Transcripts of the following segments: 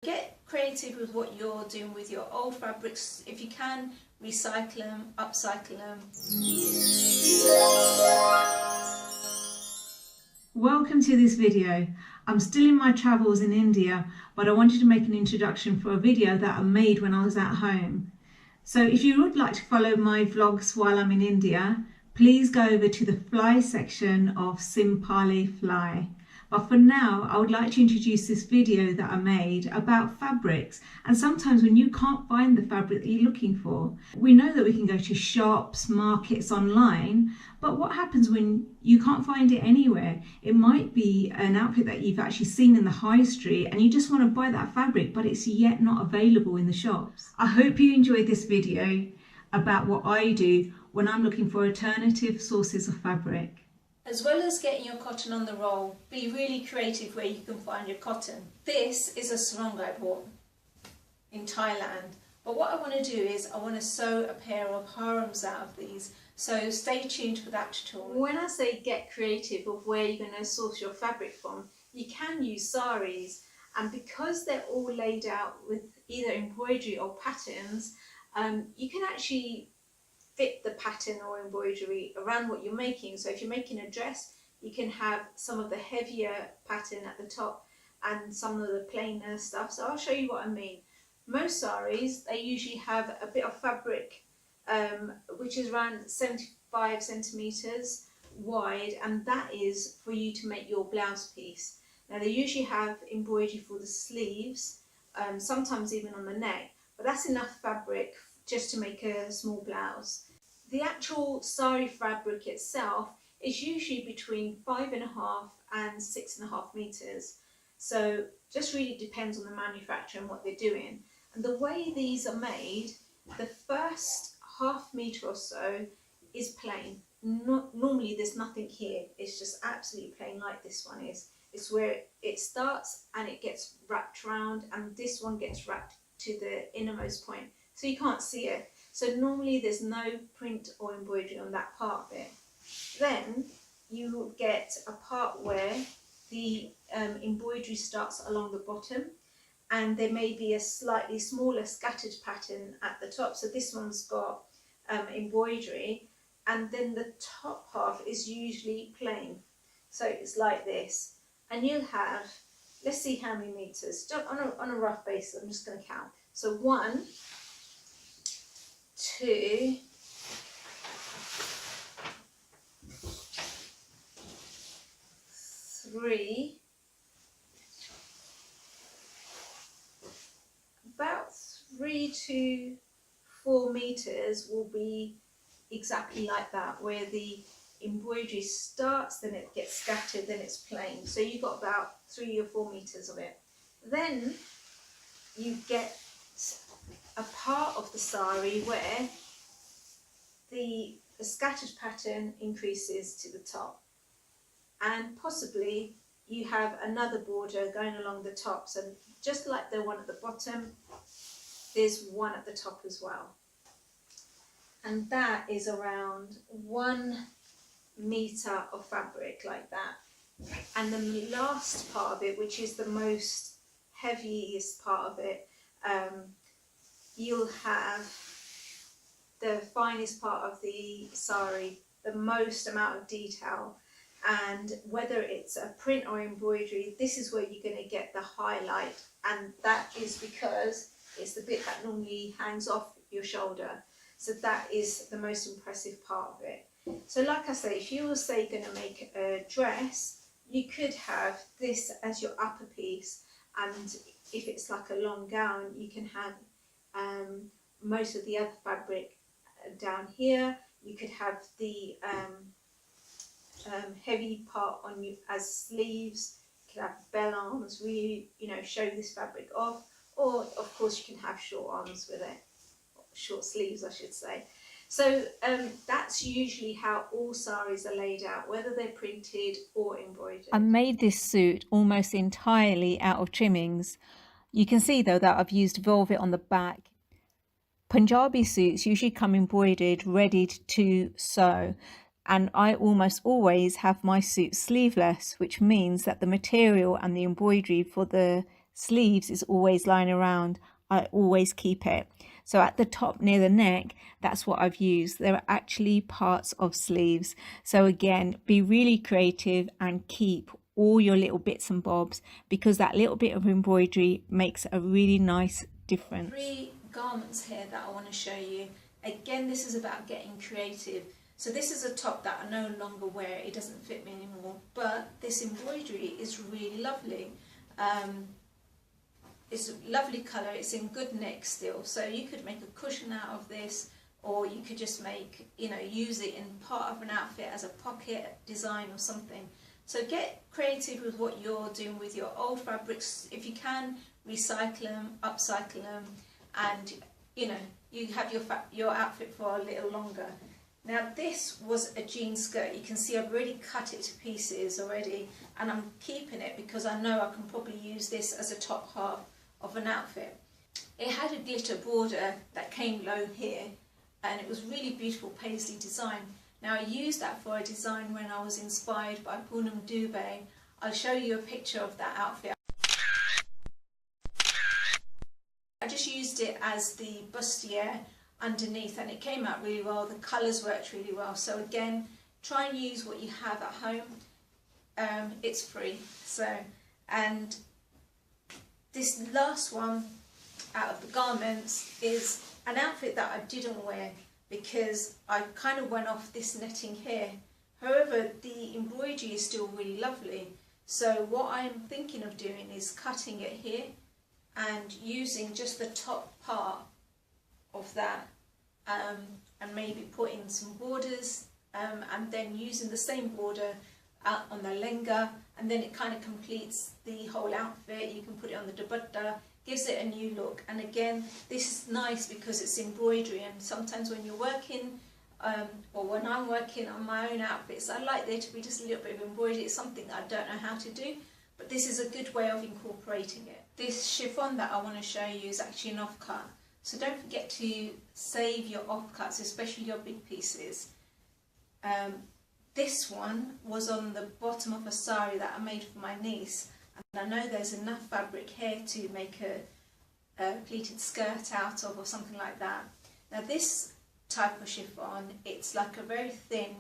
Get creative with what you're doing with your old fabrics. If you can, recycle them, upcycle them. Welcome to this video. I'm still in my travels in India, but I wanted to make an introduction for a video that I made when I was at home. So if you would like to follow my vlogs while I'm in India, please go over to the fly section of Seam-Parle-Fly. But for now, I would like to introduce this video that I made about fabrics, and sometimes when you can't find the fabric that you're looking for. We know that we can go to shops, markets, online, but what happens when you can't find it anywhere? It might be an outfit that you've actually seen in the high street and you just want to buy that fabric, but it's yet not available in the shops. I hope you enjoyed this video about what I do when I'm looking for alternative sources of fabric. As well as getting your cotton on the roll, be really creative where you can find your cotton. This is a sarong I bought in Thailand. But what I want to do is I want to sew a pair of harems out of these. So stay tuned for that tutorial. When I say get creative of where you're going to source your fabric from, you can use saris. And because they're all laid out with either embroidery or patterns, you can actually fit the pattern or embroidery around what you're making. So if you're making a dress, you can have some of the heavier pattern at the top and some of the plainer stuff. So I'll show you what I mean. Most saris, they usually have a bit of fabric which is around 75 centimeters wide, and that is for you to make your blouse piece. Now they usually have embroidery for the sleeves, sometimes even on the neck, but that's enough fabric just to make a small blouse. The actual sari fabric itself is usually between 5.5 and 6.5 meters. So just really depends on the manufacturer and what they're doing. And the way these are made, the first half meter or so is plain. Normally there's nothing here. It's just absolutely plain like this one is. It's where it starts and it gets wrapped around, and this one gets wrapped to the innermost point. So you can't see it. So normally there's no print or embroidery on that part of it. Then you will get a part where the embroidery starts along the bottom, and there may be a slightly smaller scattered pattern at the top. So this one's got embroidery, and then the top half is usually plain. So it's like this. And you'll have, let's see how many meters, just on a rough basis, I'm just going to count. So 1, 2, 3, about 3 to 4 meters will be exactly like that, where the embroidery starts, then it gets scattered, then it's plain. So you've got about 3 or 4 meters of it. Then you get a part of the sari where the scattered pattern increases to the top, and possibly you have another border going along the top. So just like the one at the bottom, there's one at the top as well, and that is around 1 meter of fabric like that. And the last part of it, which is the most heaviest part of it, you'll have the finest part of the sari, the most amount of detail, and whether it's a print or embroidery, this is where you're going to get the highlight, and that is because it's the bit that normally hangs off your shoulder. So that is the most impressive part of it. So like I say, if you were say going to make a dress, you could have this as your upper piece, and if it's like a long gown, you can have most of the other fabric down here. You could have the heavy part on you as sleeves. You could have bell arms, really, show this fabric off, or of course you can have short arms with it, short sleeves I should say. So that's usually how all saris are laid out, whether they're printed or embroidered. I made this suit almost entirely out of trimmings. You can see though that I've used velvet on the back. Punjabi suits usually come embroidered, ready to sew, and I almost always have my suit sleeveless, which means that the material and the embroidery for the sleeves is always lying around. I always keep it. So at the top near the neck, that's what I've used. There are actually parts of sleeves. So again, be really creative and keep all your little bits and bobs, because that little bit of embroidery makes a really nice difference. 3 garments here that I want to show you. Again, this is about getting creative. So this is a top that I no longer wear. It doesn't fit me anymore, but this embroidery is really lovely. It's a lovely colour, it's in good neck still, so you could make a cushion out of this, or you could just make, use it in part of an outfit as a pocket design or something. So get creative with what you're doing with your old fabrics. If you can, recycle them, upcycle them, and you have your outfit for a little longer. Now this was a jean skirt. You can see I've already cut it to pieces already, and I'm keeping it because I know I can probably use this as a top half of an outfit. It had a glitter border that came low here, and it was really beautiful paisley design. Now I used that for a design when I was inspired by Poonam Dubey. I'll show you a picture of that outfit. I just used it as the bustier underneath, and it came out really well. The colours worked really well. So again, try and use what you have at home. It's free. And this last one out of the garments is an outfit that I didn't wear because I kind of went off this netting here. However, the embroidery is still really lovely. So what I'm thinking of doing is cutting it here and using just the top part of that, and maybe putting some borders, and then using the same border out on the lehenga, and then it kind of completes the whole outfit. You can put it on the dupatta, gives it a new look. And again, this is nice because it's embroidery, and sometimes when you're working, or when I'm working on my own outfits, I like there to be just a little bit of embroidery. It's something that I don't know how to do, but this is a good way of incorporating it. This chiffon that I want to show you is actually an offcut, so don't forget to save your offcuts, especially your big pieces. This one was on the bottom of a sari that I made for my niece, and I know there's enough fabric here to make a pleated skirt out of, or something like that. Now this type of chiffon, it's like a very thin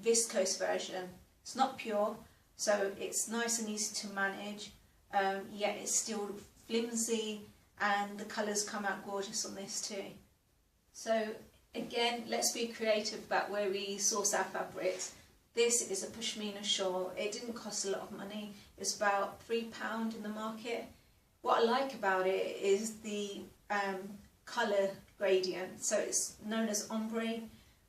viscose version. It's not pure, so it's nice and easy to manage, yet it's still flimsy, and the colours come out gorgeous on this too. So again, let's be creative about where we source our fabrics. This is a pashmina shawl. It didn't cost a lot of money. It's about £3 in the market. What I like about it is the colour gradient. So it's known as ombre,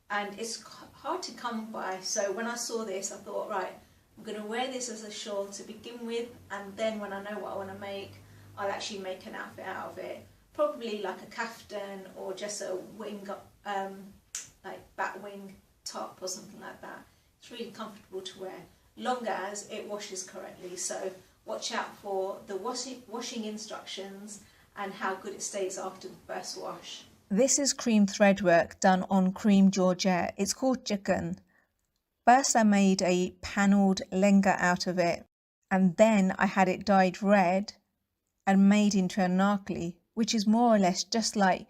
and it's hard to come by. So when I saw this, I thought, right, I'm going to wear this as a shawl to begin with, and then when I know what I want to make, I'll actually make an outfit out of it. Probably like a kaftan, or just a wing, like bat wing top or something like that. It's really comfortable to wear, long as it washes correctly. So watch out for the washing instructions and how good it stays after the first wash. This is cream threadwork done on cream georgette. It's called chicken. First I made a panelled lehenga out of it, and then I had it dyed red and made into an Anarkali, which is more or less just like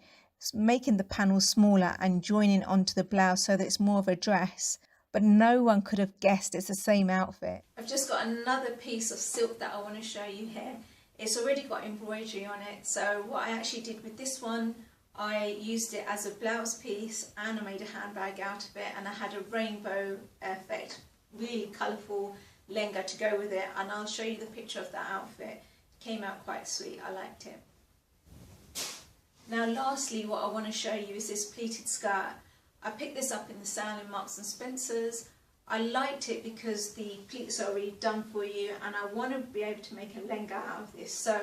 making the panels smaller and joining onto the blouse so that it's more of a dress. But no one could have guessed it's the same outfit. I've just got another piece of silk that I want to show you here. It's already got embroidery on it, so what I actually did with this one, I used it as a blouse piece, and I made a handbag out of it, and I had a rainbow effect, really colourful lehenga to go with it, and I'll show you the picture of that outfit. It came out quite sweet, I liked it. Now lastly, what I want to show you is this pleated skirt. I picked this up in the sale in Marks and Spencer's. I liked it because the pleats are already done for you, and I want to be able to make a lehenga out of this. So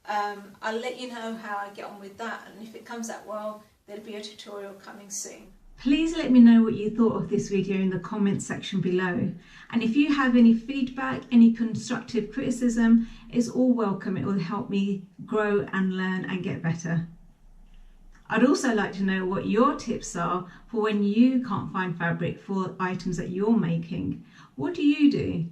I'll let you know how I get on with that, and if it comes out well, there'll be a tutorial coming soon. Please let me know what you thought of this video in the comments section below. And if you have any feedback, any constructive criticism, it's all welcome. It will help me grow and learn and get better. I'd also like to know what your tips are for when you can't find fabric for items that you're making. What do you do?